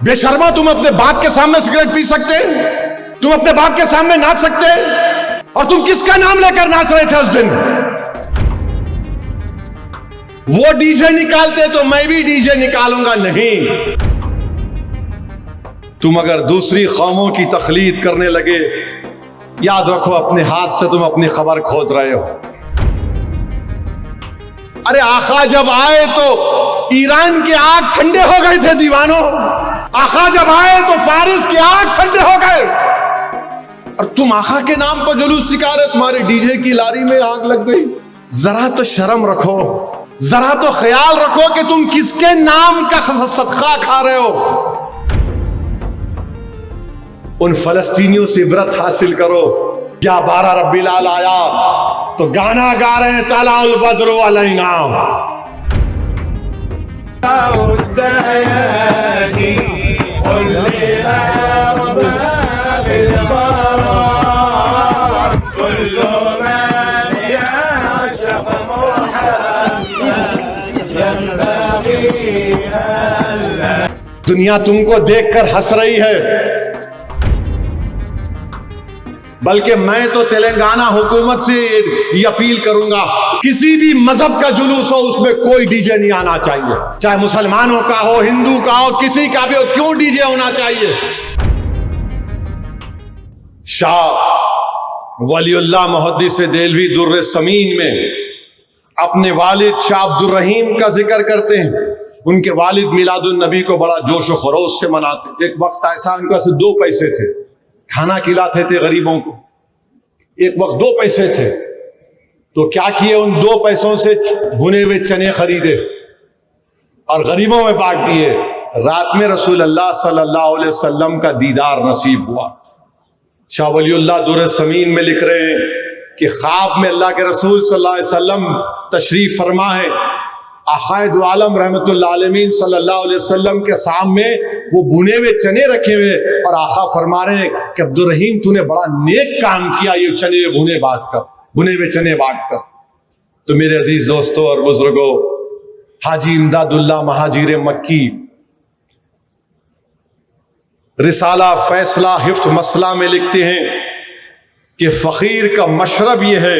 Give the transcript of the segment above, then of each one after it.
بے شرما، تم اپنے باپ کے سامنے سگریٹ پی سکتے؟ تم اپنے باپ کے سامنے ناچ سکتے؟ اور تم کس کا نام لے کر ناچ رہے تھے اس دن؟ وہ ڈی جے نکالتے تو میں بھی ڈی جے نکالوں گا نہیں۔ تم اگر دوسری قوموں کی تقلید کرنے لگے، یاد رکھو اپنے ہاتھ سے تم اپنی خبر کھود رہے ہو۔ ارے آقا جب آئے تو ایران کے آگ ٹھنڈے ہو گئے تھے دیوانوں، آقا جب آئے تو فارس کے آگ ٹھنڈے ہو گئے، اور تم آقا کے نام پر جلوس نکالے، تمہارے ڈی جے کی لاری میں آگ لگ گئی۔ ذرا تو شرم رکھو، ذرا تو خیال رکھو کہ تم کس کے نام کا صدقہ کھا رہے ہو۔ ان فلسطینیوں سے عبرت حاصل کرو۔ کیا 12 ربیع الاول آیا تو گانا گا رہے ہیں طلع البدر علینا۔ دنیا تم کو دیکھ کر ہنس رہی ہے، بلکہ میں تو تلنگانہ حکومت سے یہ اپیل کروں گا، کسی بھی مذہب کا جلوس ہو اس میں کوئی ڈی جے نہیں آنا چاہیے، چاہے مسلمانوں کا ہو، ہندو کا ہو، کسی کا بھی ہو، کیوں ڈی جے ہونا چاہیے؟ شاہ ولی اللہ محدث دہلوی در سمین میں اپنے والد شاہ عبد الرحیم کا ذکر کرتے ہیں۔ ان کے والد میلاد النبی کو بڑا جوش و خروش سے مناتے۔ ایک وقت ایسا ان کے پاس 2 پیسے تھے، کھانا کھلاتے تھے غریبوں کو۔ ایک وقت 2 پیسے تھے تو کیا کیے، ان 2 پیسوں سے بھنے ہوئے چنے خریدے اور غریبوں میں بانٹ دیے۔ رات میں رسول اللہ صلی اللہ علیہ وسلم کا دیدار نصیب ہوا۔ شاہ ولی اللہ در سمین میں لکھ رہے ہیں کہ خواب میں اللہ کے رسول صلی اللہ علیہ وسلم تشریف فرما ہے، آقا دو عالم رحمت اللہ علیہ صلی اللہ علیہ وسلم کے سامنے وہ بھنے ہوئے چنے رکھے ہوئے، اور آقا فرما رہے ہیں کہ عبد الرحیم تو نے بڑا نیک کام کیا، یہ چنے بھنے ہوئے چنے بانٹ کر۔ تو میرے عزیز دوستوں اور بزرگوں، حاجی امداد اللہ مہاجر مکی رسالہ فیصلہ حفظ مسئلہ میں لکھتے ہیں کہ فقیر کا مشرب یہ ہے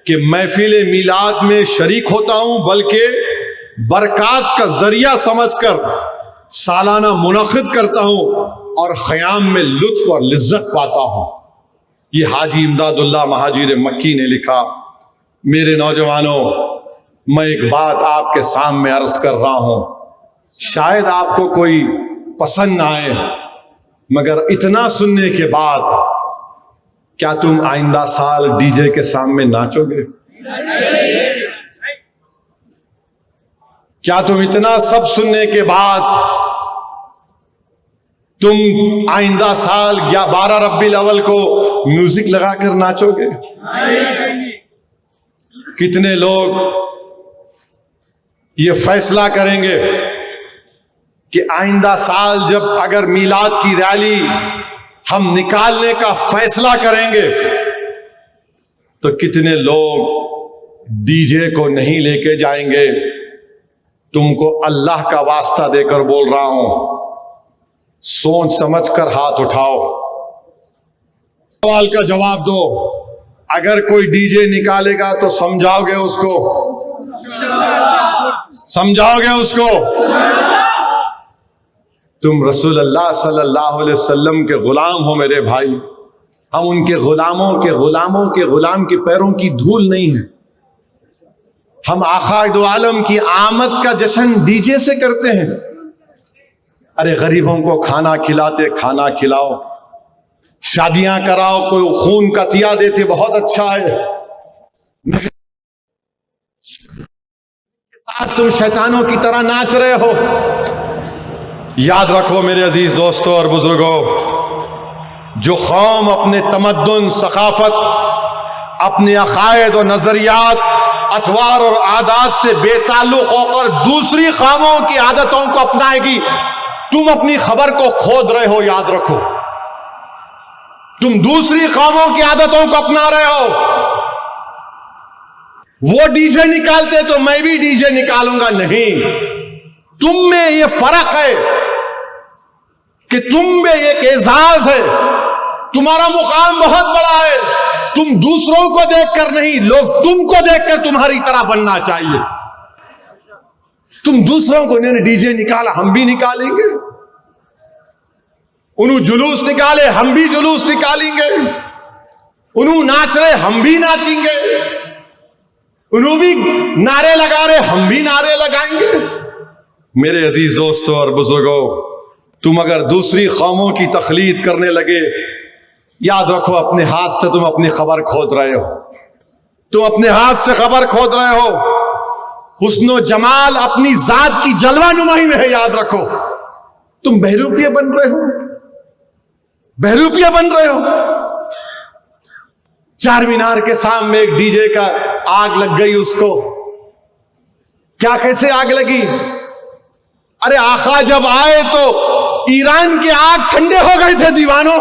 کہ محفل میلاد میں شریک ہوتا ہوں، بلکہ برکات کا ذریعہ سمجھ کر سالانہ منعقد کرتا ہوں اور خیام میں لطف اور لذت پاتا ہوں۔ یہ حاجی امداد اللہ مہاجر مکی نے لکھا۔ میرے نوجوانوں، میں ایک بات آپ کے سامنے عرض کر رہا ہوں، شاید آپ کو کوئی پسند نہ آئے، مگر اتنا سننے کے بعد کیا تم آئندہ سال ڈی جے کے سامنے ناچو گے؟ کیا تم اتنا سب سننے کے بعد تم آئندہ سال یا 12 ربیع الاول کو میوزک لگا کر ناچو گے؟ کتنے لوگ یہ فیصلہ کریں گے کہ آئندہ سال جب اگر میلاد کی ریلی ہم نکالنے کا فیصلہ کریں گے تو کتنے لوگ ڈی جے کو نہیں لے کے جائیں گے؟ تم کو اللہ کا واسطہ دے کر بول رہا ہوں، سوچ سمجھ کر ہاتھ اٹھاؤ، سوال کا جواب دو۔ اگر کوئی ڈی جے نکالے گا تو سمجھاؤ گے اس کو؟ سمجھاؤ گے اس کو؟ تم رسول اللہ صلی اللہ علیہ وسلم کے غلام ہو میرے بھائی، ہم ان کے غلاموں کے غلام کے پیروں کی دھول نہیں ہیں۔ ہم آقا دو عالم کی آمد کا جشن ڈی جے سے کرتے ہیں۔ ارے غریبوں کو کھانا کھلاتے، کھانا کھلاؤ، شادیاں کراؤ، کوئی خون کا عطیہ دیتے، بہت اچھا ہے، ساتھ تم شیطانوں کی طرح ناچ رہے ہو۔ یاد رکھو میرے عزیز دوستوں اور بزرگوں، جو قوم اپنے تمدن، ثقافت، اپنے عقائد و نظریات، اطوار اور عادات سے بے تعلق ہو کر دوسری قوموں کی عادتوں کو اپنائے گی، تم اپنی خبر کو کھود رہے ہو۔ یاد رکھو، تم دوسری قوموں کی عادتوں کو اپنا رہے ہو۔ وہ ڈی جے نکالتے تو میں بھی ڈی جے نکالوں گا نہیں۔ تم میں یہ فرق ہے کہ تم میں ایک اعزاز ہے, تمہارا مقام بہت بڑا ہے, تم دوسروں کو دیکھ کر نہیں, لوگ تم کو دیکھ کر تمہاری طرح بننا چاہیے. تم دوسروں کو انہوں نے ڈی جے نکالا, ہم بھی نکالیں گے. انہوں جلوس نکالے, ہم بھی جلوس نکالیں گے. انہوں ناچ رہے, ہم بھی ناچیں گے. انہوں بھی نعرے لگا رہے, ہم بھی نعرے لگائیں گے. میرے عزیز دوستوں اور بزرگوں, تم اگر دوسری قوموں کی تقلید کرنے لگے, یاد رکھو اپنے ہاتھ سے تم اپنی خبر کھود رہے ہو. تم اپنے ہاتھ سے خبر کھود رہے ہو. حسن و جمال اپنی ذات کی جلوہ نمائی میں ہے, یاد رکھو. تم بہروپیے بن رہے ہو, بہروپیے بن رہے ہو. چار مینار کے سامنے ایک ڈی جے کا آگ لگ گئی اس کو. کیا کیسے آگ لگی؟ ارے آقا جب آئے تو ایران کے آگ ٹھنڈے ہو گئے تھے دیوانوں.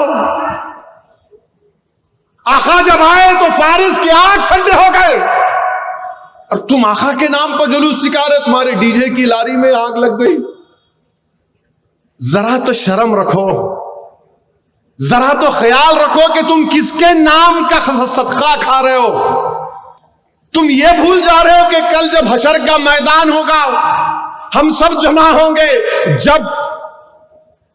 آقا جب آئے تو فارس کے آگ ٹھنڈے ہو گئے, اور تم آقا کے نام پر جلوس نکال رہے, تمہارے ڈی جے کی لاری میں آگ لگ گئی. ذرا تو شرم رکھو, ذرا تو خیال رکھو کہ تم کس کے نام کا صدقہ کھا رہے ہو. تم یہ بھول جا رہے ہو کہ کل جب حشر کا میدان ہوگا, ہم سب جمع ہوں گے, جب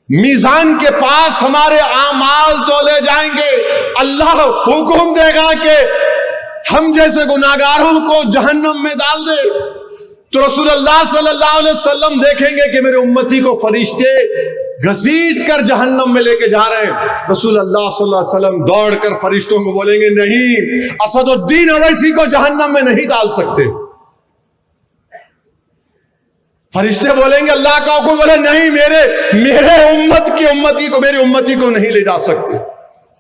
میزان کے پاس ہمارے اعمال تولے جائیں گے, اللہ حکم دے گا کہ ہم جیسے گناہگاروں کو جہنم میں ڈال دے, تو رسول اللہ صلی اللہ علیہ وسلم دیکھیں گے کہ میرے امتی کو فرشتے گھسیٹ کر جہنم میں لے کے جا رہے ہیں. رسول اللہ صلی اللہ علیہ وسلم دوڑ کر فرشتوں کو بولیں گے, نہیں, اسد الدین اویسی کو جہنم میں نہیں ڈال سکتے. فرشتے بولیں گے, اللہ کا حکم, بولے نہیں, میرے امتی کو نہیں لے جا سکتے.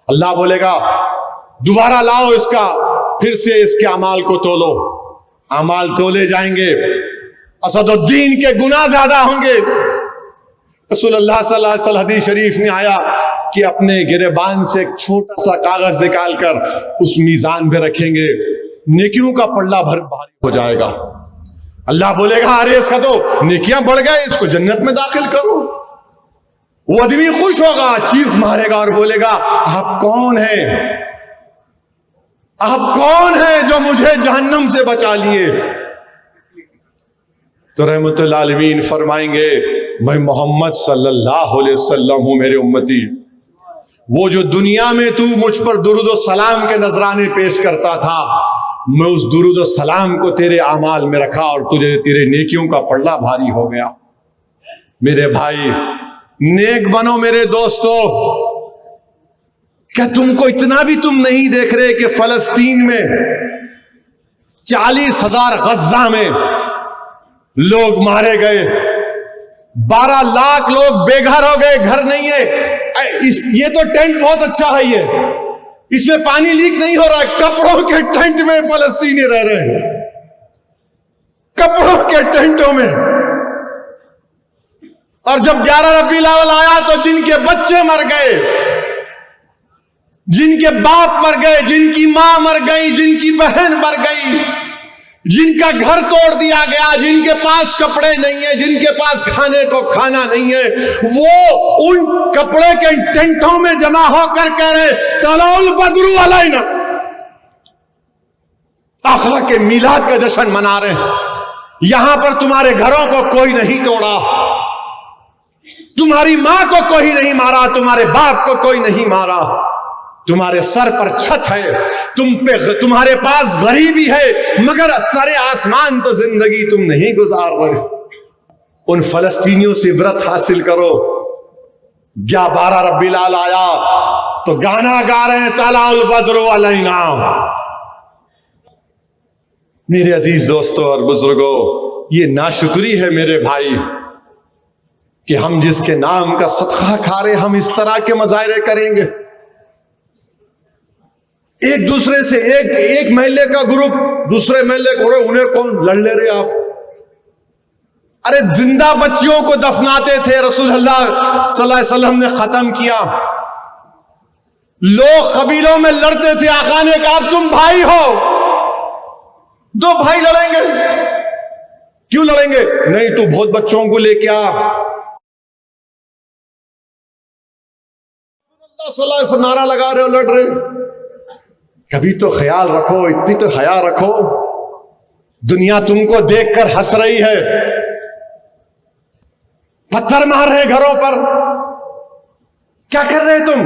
اللہ بولے گا دوبارہ لاؤ اس کا, پھر سے اس کے اعمال کو تولو. اعمال تولے جائیں گے, اسد الدین کے گناہ زیادہ ہوں گے. رسول اللہ صلی اللہ علیہ وسلم حدیث شریف میں آیا کہ اپنے گریبان سے ایک چھوٹا سا کاغذ نکال کر اس میزان پہ رکھیں گے, نیکیوں کا پلڑا بھاری ہو جائے گا. اللہ بولے گا ارے اس کا تو نیکیاں بڑھ گئے, اس کو جنت میں داخل کرو. وہ آدمی خوش ہوگا, چیخ مارے گا اور بولے گا آپ کون ہیں, آپ کون ہیں جو مجھے جہنم سے بچا لیے. تو رحمت اللہ عالمین فرمائیں گے میں محمد صلی اللہ علیہ وسلم ہوں میرے امتی. وہ جو دنیا میں تو مجھ پر درود و سلام کے نذرانے پیش کرتا تھا, میں اس درود و سلام کو تیرے اعمال میں رکھا اور تجھے تیرے نیکیوں کا پلڑا بھاری ہو گیا. میرے بھائی نیک بنو میرے دوستو. کیا تم کو اتنا بھی تم نہیں دیکھ رہے کہ فلسطین میں 40,000 غزہ میں لوگ مارے گئے, 12 لاکھ لوگ بے گھر ہو گئے, گھر نہیں ہے. یہ تو ٹینٹ بہت اچھا ہے, یہ اس میں پانی لیک نہیں ہو رہا ہے. کپڑوں کے ٹینٹ میں فلسطینی رہ رہے ہیں, کپڑوں کے ٹینٹوں میں. اور جب 11 ربیع الاول آیا تو جن کے بچے مر گئے, جن کے باپ مر گئے, جن کی ماں مر گئی, جن کی بہن مر گئی, جن کا گھر توڑ دیا گیا, جن کے پاس کپڑے نہیں ہیں, جن کے پاس کھانے کو کھانا نہیں ہے, وہ ان کپڑے کے ٹینٹوں میں جمع ہو کر کہہ رہے طلع البدر علینا, آقا کے میلاد کا جشن منا رہے ہیں. یہاں پر تمہارے گھروں کو کوئی نہیں توڑا, تمہاری ماں کو کوئی نہیں مارا, تمہارے باپ کو کوئی نہیں مارا, تمہارے سر پر چھت ہے, تمہارے پاس غریبی ہے, مگر سر آسمان تو زندگی تم نہیں گزار رہے. ان فلسطینیوں سے عبرت حاصل کرو. 12 ربیع الاول آیا تو گانا گا رہے ہیں طلع البدر علینا. میرے عزیز دوستوں اور بزرگوں, یہ ناشکری ہے میرے بھائی کہ ہم جس کے نام کا صدقہ کھا رہے ہم اس طرح کے مظاہرے کریں گے. ایک دوسرے سے ایک محلے کا گروپ دوسرے محلے کو, انہیں کون لڑ لے رہے آپ. ارے زندہ بچیوں کو دفناتے تھے, رسول اللہ صلی اللہ علیہ وسلم نے ختم کیا. لوگ قبیلوں میں لڑتے تھے, آقا نے کہا تم بھائی ہو, 2 بھائی لڑیں گے, کیوں لڑیں گے؟ نہیں تو بہت بچوں کو لے کے آ, اللہ صلی اللہ علیہ وسلم نعرہ لگا رہے ہو، لڑ رہے، کبھی تو خیال رکھو، اتنی تو حیا رکھو. دنیا تم کو دیکھ کر ہنس رہی ہے، پتھر مار رہے گھروں پر. کیا کر رہے تم؟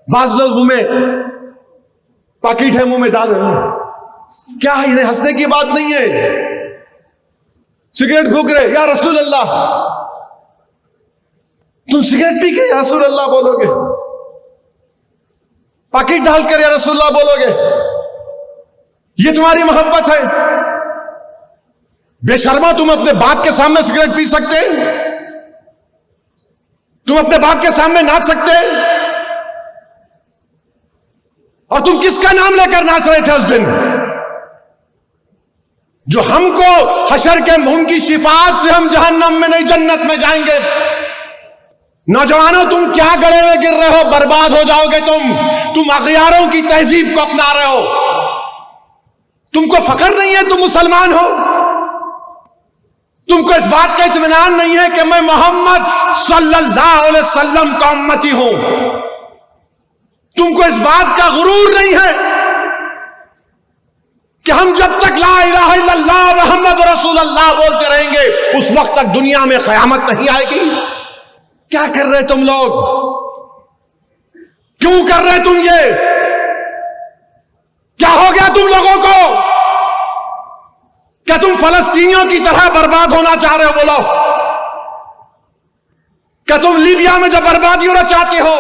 بعض لوگ منہ میں پاکٹ ہے، منہ میں ڈال رہے ہیں. کیا ہے؟ انہیں ہنسنے کی بات نہیں ہے. سگریٹ پھونک رہے، یا رسول اللہ. تم سگریٹ پی کے یا رسول اللہ بولو گے؟ پاکٹ ڈال کر یا رسول اللہ بولو گے؟ یہ تمہاری محبت ہے؟ بے شرما، تم اپنے باپ کے سامنے سگریٹ پی سکتے؟ تم اپنے باپ کے سامنے ناچ سکتے؟ اور تم کس کا نام لے کر ناچ رہے تھے اس دن جو ہم کو حشر کے ان کی شفاعت سے ہم جہنم میں نہیں جنت میں جائیں گے؟ نوجوانوں، تم کیا گڑے میں گر رہے ہو؟ برباد ہو جاؤ گے تم اغیاروں کی تہذیب کو اپنا رہے ہو. تم کو فخر نہیں ہے تم مسلمان ہو؟ تم کو اس بات کا اطمینان نہیں ہے کہ میں محمد صلی اللہ علیہ وسلم کا امتی ہوں؟ تم کو اس بات کا غرور نہیں ہے کہ ہم جب تک لا الہ الا اللہ محمد رسول اللہ بولتے رہیں گے اس وقت تک دنیا میں قیامت نہیں آئے گی؟ کیا کر رہے تم لوگ؟ کیوں کر رہے تم یہ؟ کیا ہو گیا تم لوگوں کو؟ کیا تم فلسطینیوں کی طرح برباد ہونا چاہ رہے ہو؟ بولو. کیا تم لیبیا میں جو بربادی ہونا چاہتے ہو؟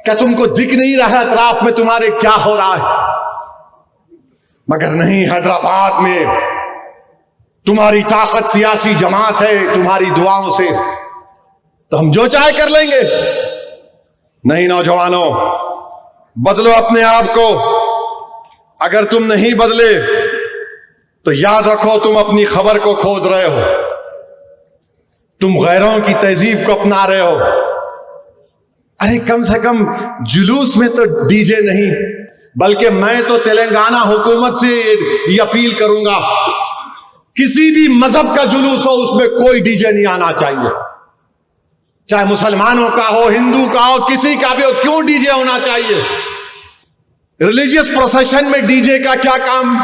کیا تم کو دکھ نہیں رہا اطراف میں تمہارے کیا ہو رہا ہے؟ مگر نہیں، حیدرآباد میں تمہاری طاقت سیاسی جماعت ہے، تمہاری دعاؤں سے تو ہم جو چاہے کر لیں گے. نہیں نوجوانوں، بدلو اپنے آپ کو. اگر تم نہیں بدلے تو یاد رکھو تم اپنی خبر کو کھود رہے ہو، تم غیروں کی تہذیب کو اپنا رہے ہو. ارے کم سے کم جلوس میں تو ڈی جے نہیں، بلکہ میں تو تلنگانہ حکومت سے یہ اپیل کروں گا، کسی بھی مذہب کا جلوس ہو اس میں کوئی ڈی جے نہیں آنا چاہیے. چاہے مسلمانوں کا ہو، ہندو کا ہو، کسی کا بھی ہو، کیوں ڈی جے ہونا چاہیے؟ ریلیجیس پروسیشن میں ڈی جے کا کیا کام؟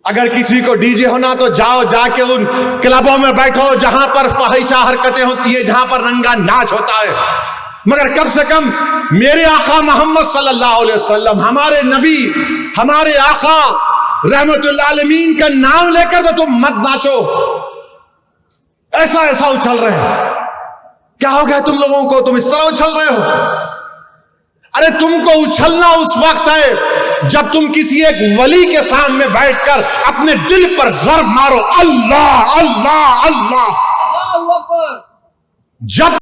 اگر کسی کو ڈی جے ہونا تو جاؤ، جا کے ان کلبوں میں بیٹھو جہاں پر فحشہ حرکتیں ہوتی ہیں، جہاں پر رنگا ناچ ہوتا ہے. مگر کم سے کم میرے آقا محمد صلی اللہ علیہ وسلم، ہمارے نبی، ہمارے آقا رحمت اللہ عالمین کا نام لے کر تو تم مت ناچو. ایسا اچھل رہے ہیں. کیا ہو گیا تم لوگوں کو؟ تم اس طرح اچھل رہے ہو. ارے تم کو اچھلنا اس وقت ہے جب تم کسی ایک ولی کے سامنے بیٹھ کر اپنے دل پر ضرب مارو، اللہ اللہ اللہ. جب